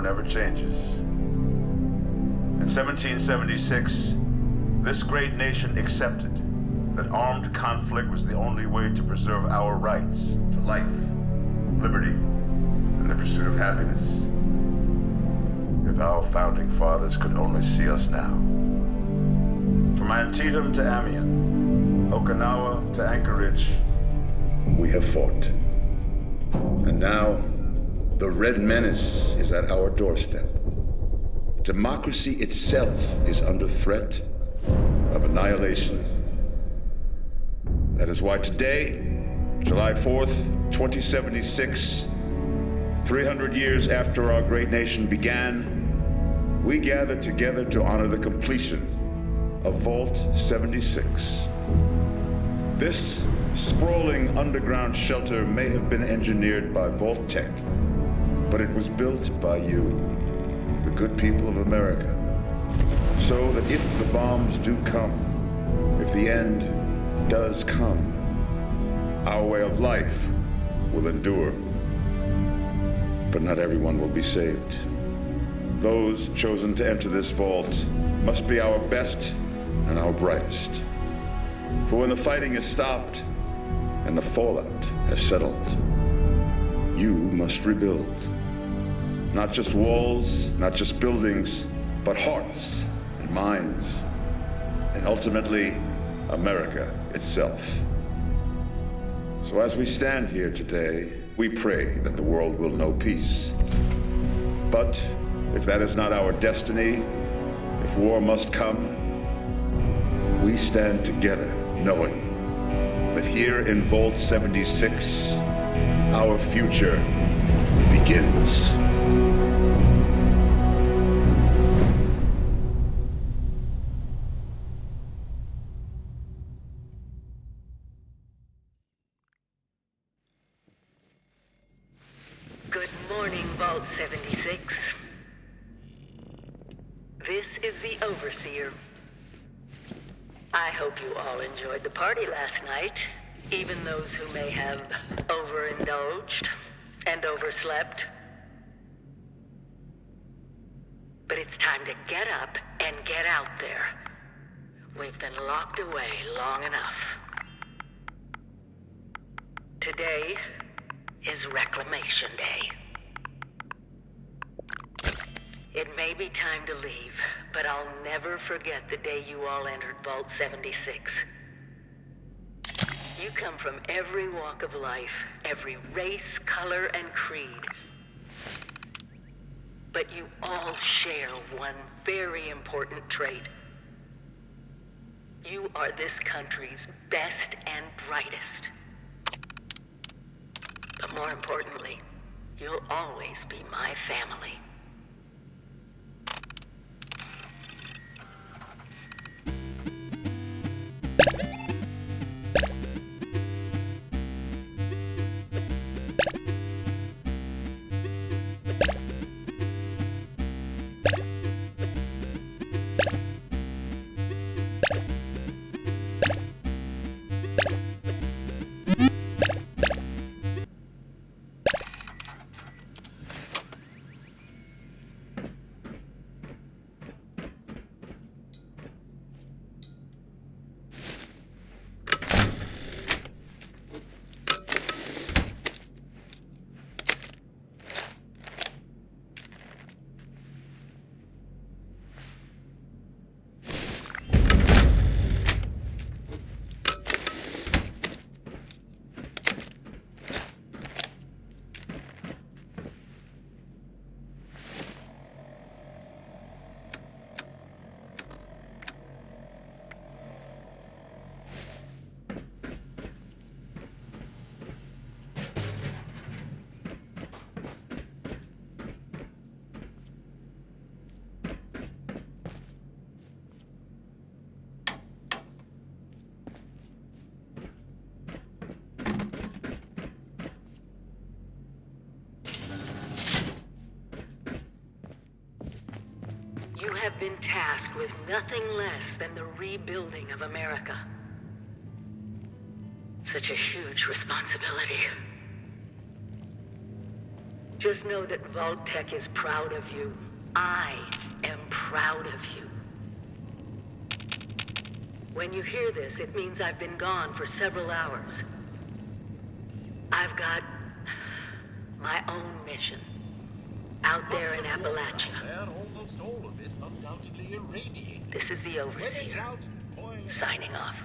never changes. In 1776, this great nation accepted that armed conflict was the only way to preserve our rights to life, liberty, and the pursuit of happiness. If our founding fathers could only see us now. From Antietam to Amiens, Okinawa to Anchorage, we have fought. And now, the Red Menace is at our doorstep. Democracy itself is under threat of annihilation. That is why today, July 4th, 2076, 300 years after our great nation began, we gather together to honor the completion of Vault 76. This sprawling underground shelter may have been engineered by Vault-Tec, but it was built by you, the good people of America, so that if the bombs do come, if the end does come, our way of life will endure. But not everyone will be saved. Those chosen to enter this vault must be our best and our brightest. For when the fighting is stopped and the fallout has settled, you must rebuild. Not just walls, not just buildings, but hearts and minds, and ultimately, America itself. So as we stand here today, we pray that the world will know peace. But if that is not our destiny, if war must come, we stand together knowing that here in Vault 76, our future begins. Good morning, Vault 76. This is the Overseer. I hope you all enjoyed the party last night, even those who may have overindulged and overslept. But it's time to get up and get out there. We've been locked away long enough. Today is Reclamation Day. It may be time to leave, but I'll never forget the day you all entered Vault 76. You come from every walk of life, every race, color, and creed. But you all share one very important trait. You are this country's best and brightest. But more importantly, you'll always be my family. You have been tasked with nothing less than the rebuilding of America. Such a huge responsibility. Just know that Vault-Tec is proud of you. I am proud of you. When you hear this, it means I've been gone for several hours. I've got my own mission out there in Appalachia. Almost all of it undoubtedly irradiated. This is the Overseer, signing off.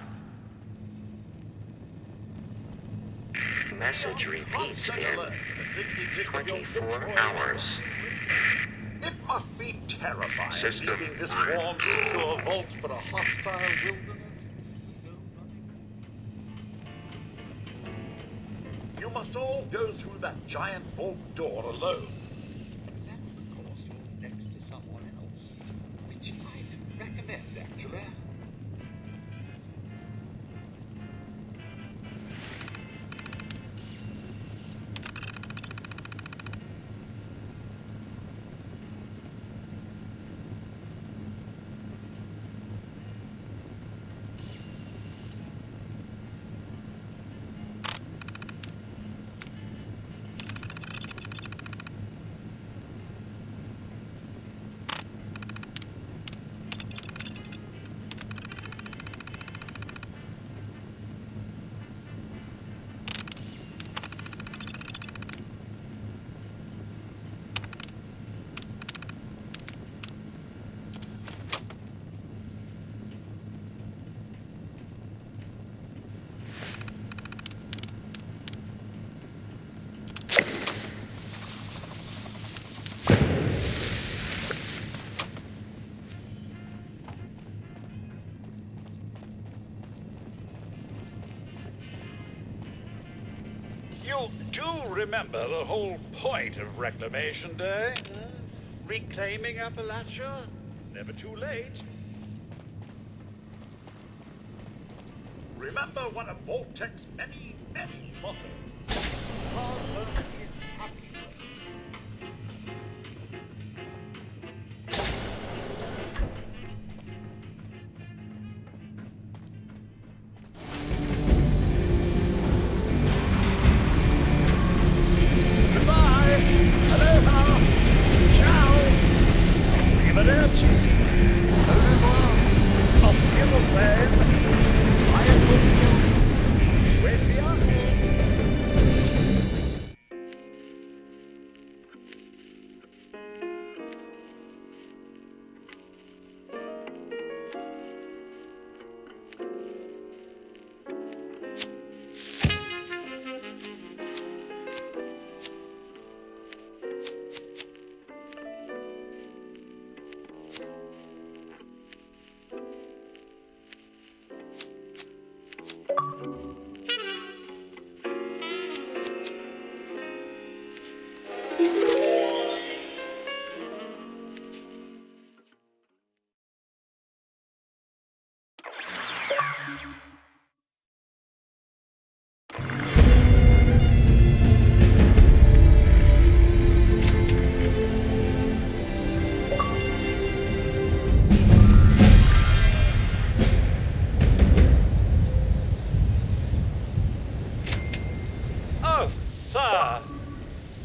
Message repeats in 24 hours. It must be terrifying System leaving this warm, secure vault for a hostile wilderness. You must all go through that giant vault door alone. Unless, of course, you're next to someone else, which I'd recommend, actually. You do remember the whole point of Reclamation Day? Huh? Reclaiming Appalachia? Never too late. Remember one of Vault-Tec's many, many mottos. Hard work is happy work.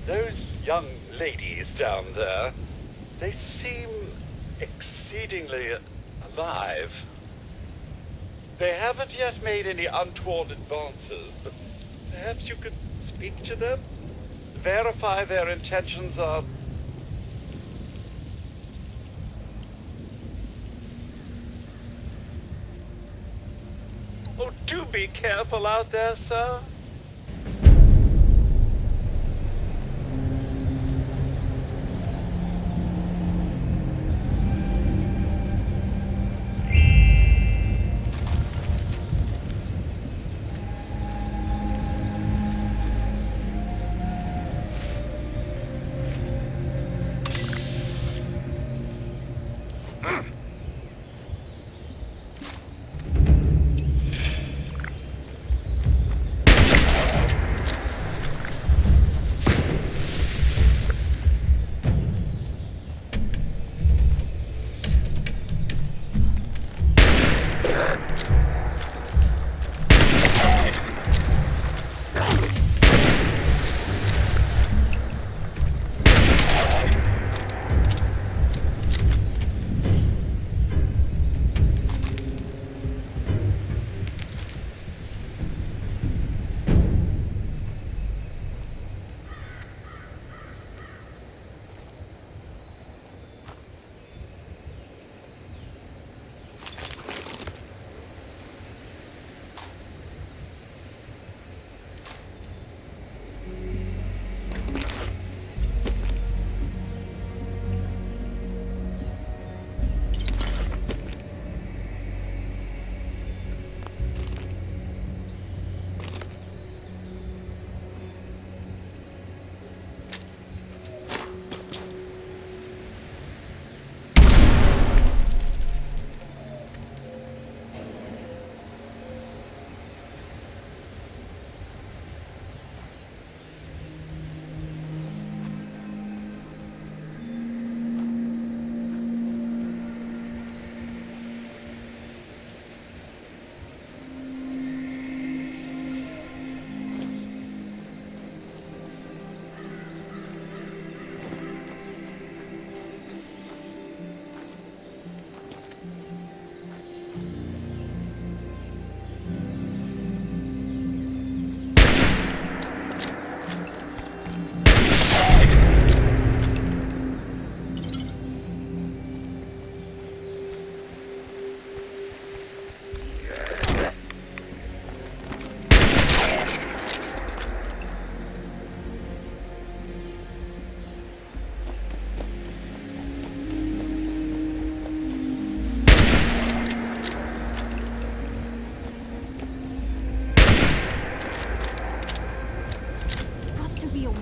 Those young ladies down there, they seem exceedingly alive. They haven't yet made any untoward advances, but perhaps you could speak to them? Verify their intentions are... Oh, do be careful out there, sir.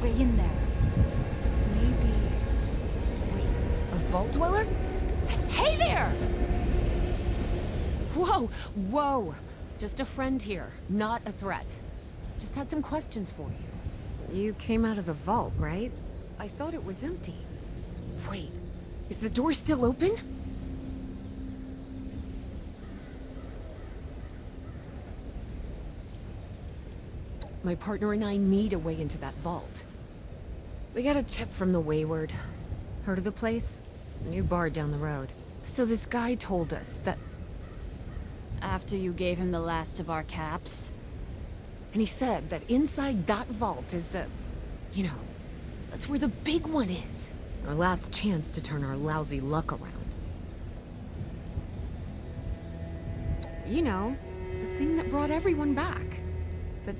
way in there. Maybe... Wait, a vault dweller? Hey there! Whoa, whoa! Just a friend here, not a threat. Just had some questions for you. You came out of the vault, right? I thought it was empty. Wait, is the door still open? My partner and I need a way into that vault. We got a tip from the Wayward. Heard of the place? A new bar down the road. So this guy told us that... After you gave him the last of our caps. And he said that inside that vault is the... You know, that's where the big one is. Our last chance to turn our lousy luck around. You know, the thing that brought everyone back. The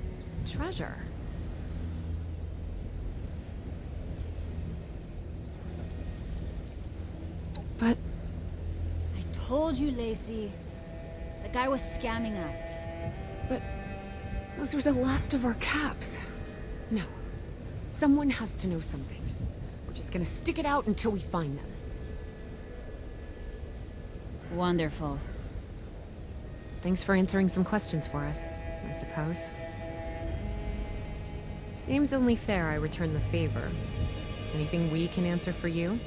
treasure. But... I told you, Lacey. The guy was scamming us. But... those were the last of our caps. No. Someone has to know something. We're just gonna stick it out until we find them. Wonderful. Thanks for answering some questions for us, I suppose. Seems only fair I return the favor. Anything we can answer for you?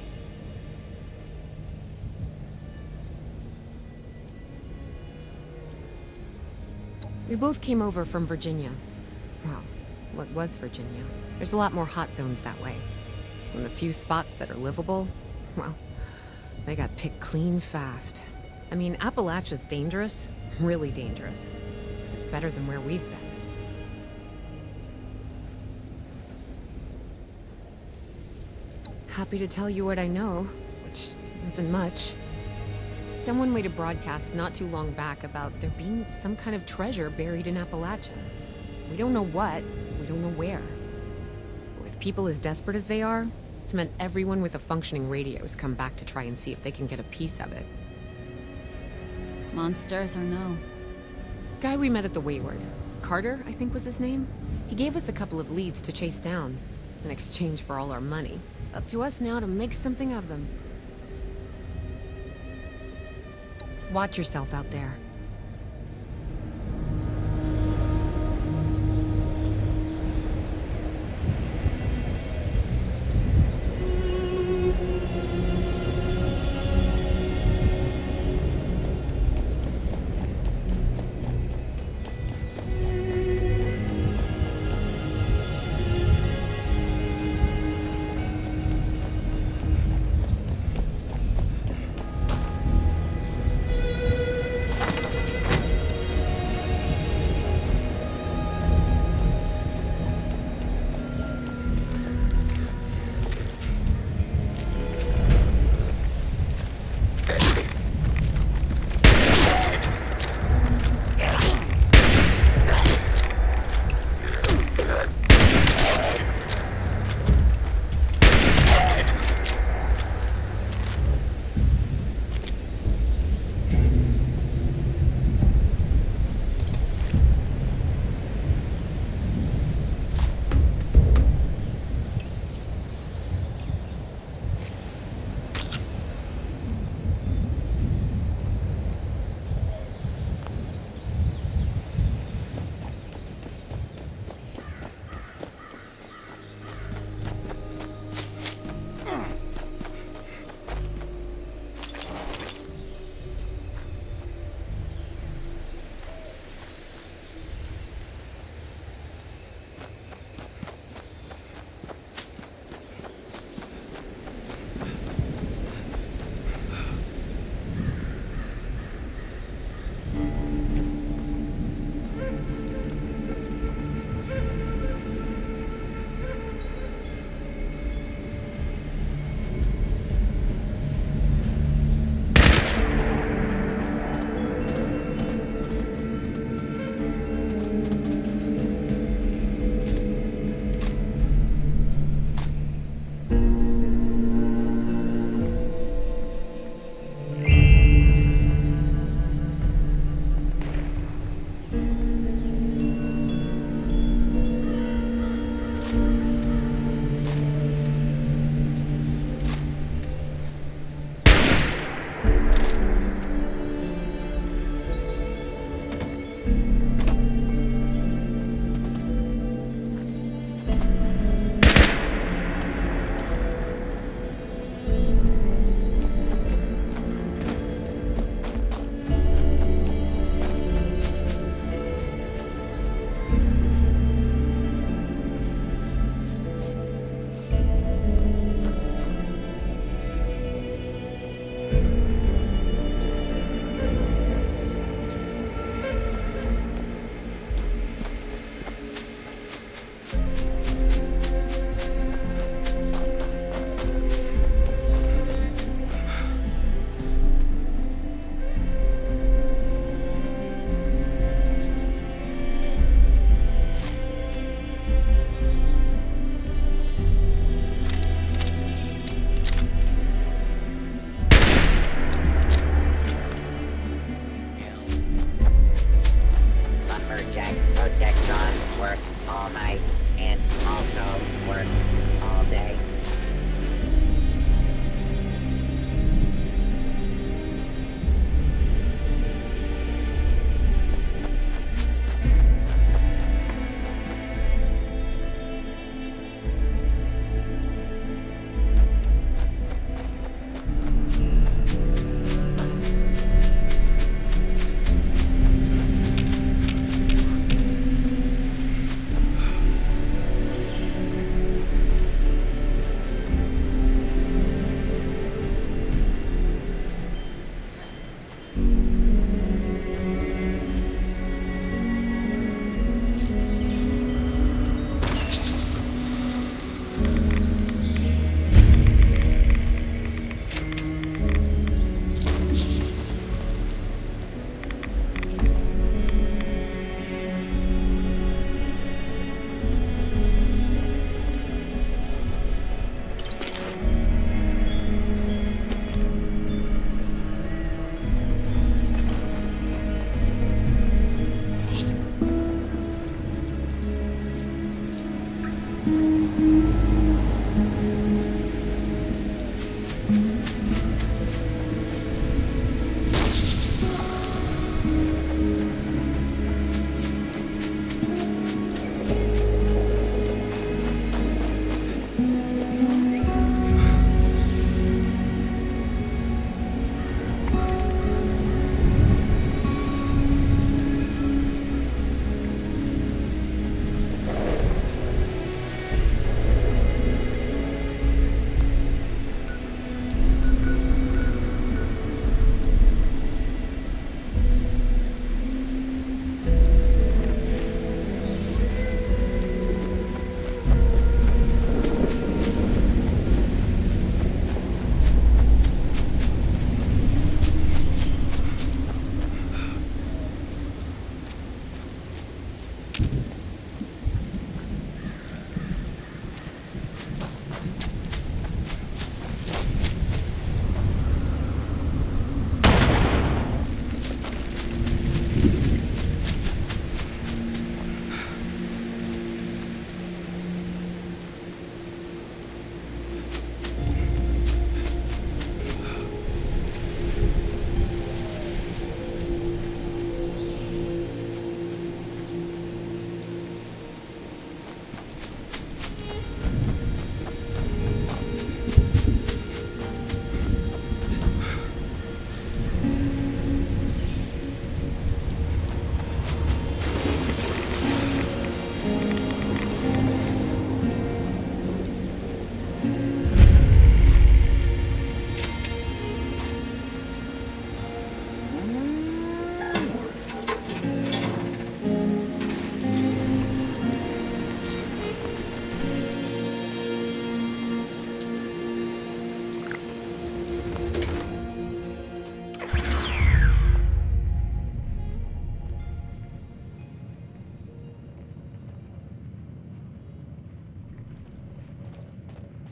We both came over from Virginia. Well, what was Virginia? There's a lot more hot zones that way. And the few spots that are livable, well, they got picked clean fast. I mean, Appalachia's dangerous, really dangerous. But it's better than where we've been. Happy to tell you what I know, which isn't much. Someone made a broadcast not too long back about there being some kind of treasure buried in Appalachia. We don't know what, we don't know where. With people as desperate as they are, it's meant everyone with a functioning radio has come back to try and see if they can get a piece of it. Monsters or no? Guy we met at the Wayward. Carter, I think was his name. He gave us a couple of leads to chase down, in exchange for all our money. Up to us now to make something of them. Watch yourself out there.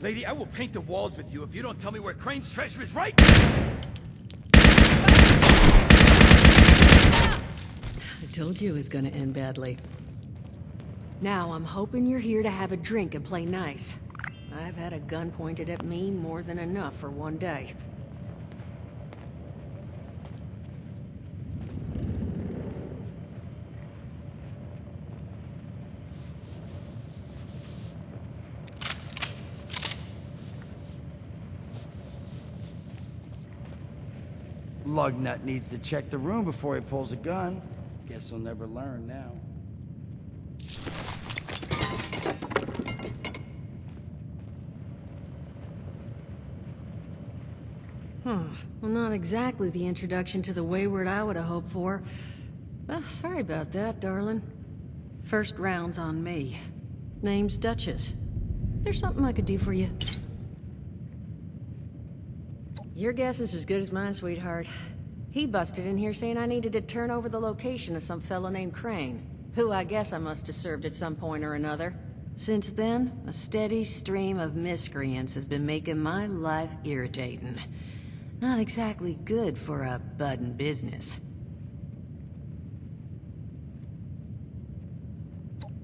Lady, I will paint the walls with you if you don't tell me where Crane's treasure is right! I told you it was gonna end badly. Now, I'm hoping you're here to have a drink and play nice. I've had a gun pointed at me more than enough for one day. Lugnut needs to check the room before he pulls a gun. Guess he'll never learn now. Well, not exactly the introduction to the Wayward I would have hoped for. Well, sorry about that, darling. First round's on me. Name's Duchess. There's something I could do for you. Your guess is as good as mine, sweetheart. He busted in here saying I needed to turn over the location of some fellow named Crane, who I guess I must have served at some point or another. Since then, a steady stream of miscreants has been making my life irritating. Not exactly good for a budding business.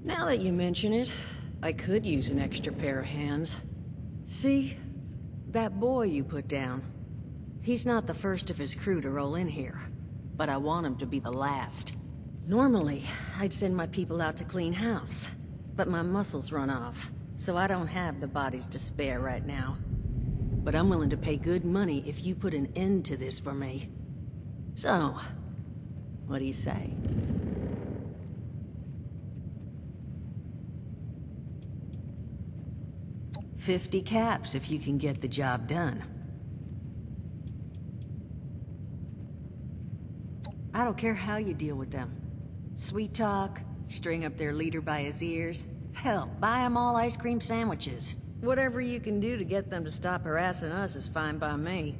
Now that you mention it, I could use an extra pair of hands. See? That boy you put down. He's not the first of his crew to roll in here, but I want him to be the last. Normally, I'd send my people out to clean house, but my muscles run off, so I don't have the bodies to spare right now. But I'm willing to pay good money if you put an end to this for me. So, what do you say? $50 caps if you can get the job done. I don't care how you deal with them. Sweet talk, string up their leader by his ears. Hell, buy them all ice cream sandwiches. Whatever you can do to get them to stop harassing us is fine by me.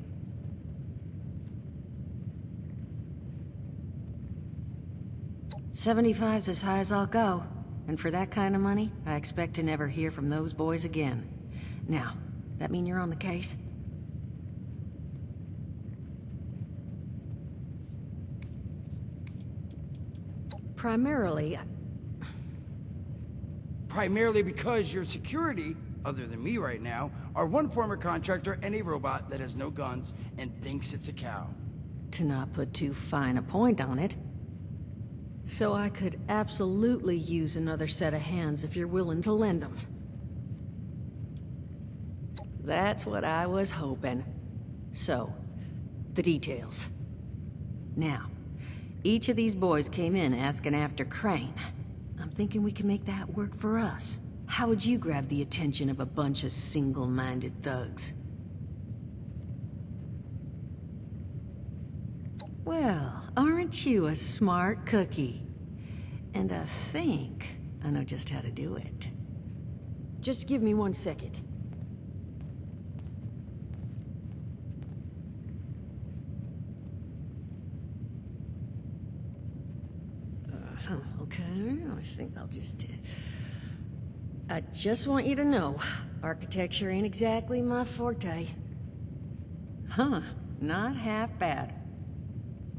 $75's as high as I'll go. And for that kind of money, I expect to never hear from those boys again. Now, that mean you're on the case? primarily because your security, other than me right now, are one former contractor and a robot that has no guns and thinks it's a cow. To not put too fine a point on it. So I could absolutely use another set of hands if you're willing to lend them. That's what I was hoping. So, the details. Now, each of these boys came in asking after Crane. I'm thinking we can make that work for us. How would you grab the attention of a bunch of single-minded thugs? Well, aren't you a smart cookie? And I think I know just how to do it. Just give me 1 second. Okay, I think I'll just... I just want you to know, architecture ain't exactly my forte. Huh, not half bad.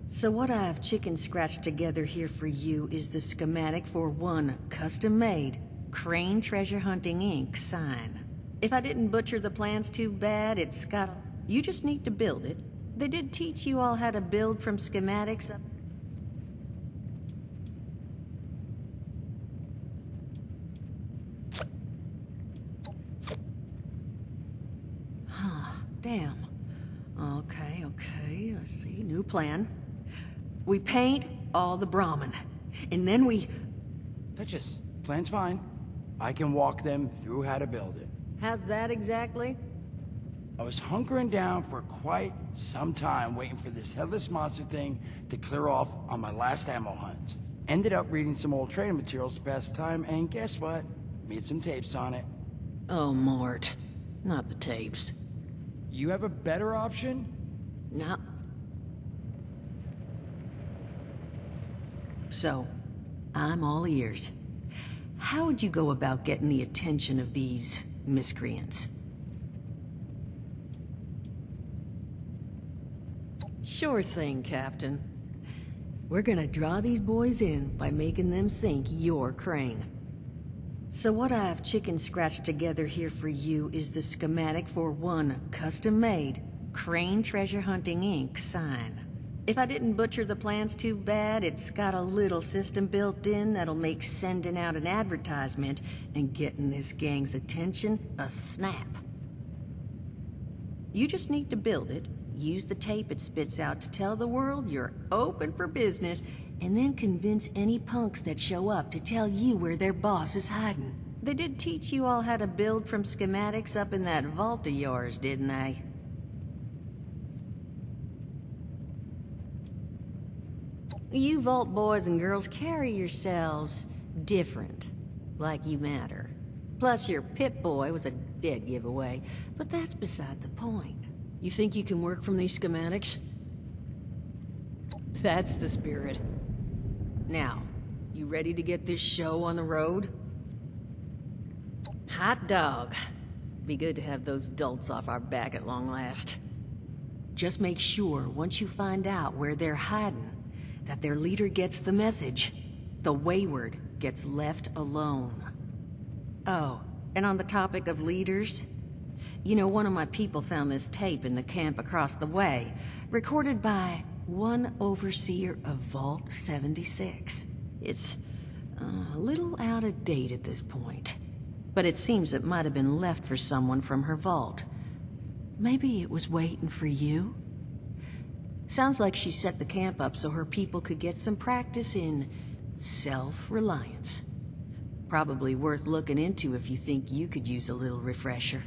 So what I've chicken scratched together here for you is the schematic for one custom-made Crane Treasure Hunting Inc. sign. If I didn't butcher the plans too bad, it's got... You just need to build it. They did teach you all how to build from schematics up... Damn. Okay, let's see. New plan. We paint all the Brahmin. And then we... Duchess, plan's fine. I can walk them through how to build it. How's that exactly? I was hunkering down for quite some time waiting for this headless monster thing to clear off on my last ammo hunt. Ended up reading some old training materials to pass time, and guess what? Made some tapes on it. Oh, Mort. Not the tapes. You have a better option? No. So, I'm all ears. How would you go about getting the attention of these miscreants? Sure thing, Captain. We're gonna draw these boys in by making them think you're Crane. So what I've chicken scratched together here for you is the schematic for one custom-made Crane Treasure Hunting Inc. sign. If I didn't butcher the plans too bad, it's got a little system built in that'll make sending out an advertisement and getting this gang's attention a snap. You just need to build it, use the tape it spits out to tell the world you're open for business, and then convince any punks that show up to tell you where their boss is hiding. They did teach you all how to build from schematics up in that vault of yours, didn't they? You vault boys and girls carry yourselves different, like you matter. Plus your Pip-Boy was a dead giveaway, but that's beside the point. You think you can work from these schematics? That's the spirit. Now, you ready to get this show on the road? Hot dog. Be good to have those dolts off our back at long last. Just make sure, once you find out where they're hiding, that their leader gets the message. The wayward gets left alone. Oh, and on the topic of leaders, you know, one of my people found this tape in the camp across the way, recorded by one overseer of Vault 76. It's a little out of date at this point, but it seems it might have been left for someone from her vault. Maybe it was waiting for you? Sounds like she set the camp up so her people could get some practice in self-reliance. Probably worth looking into if you think you could use a little refresher.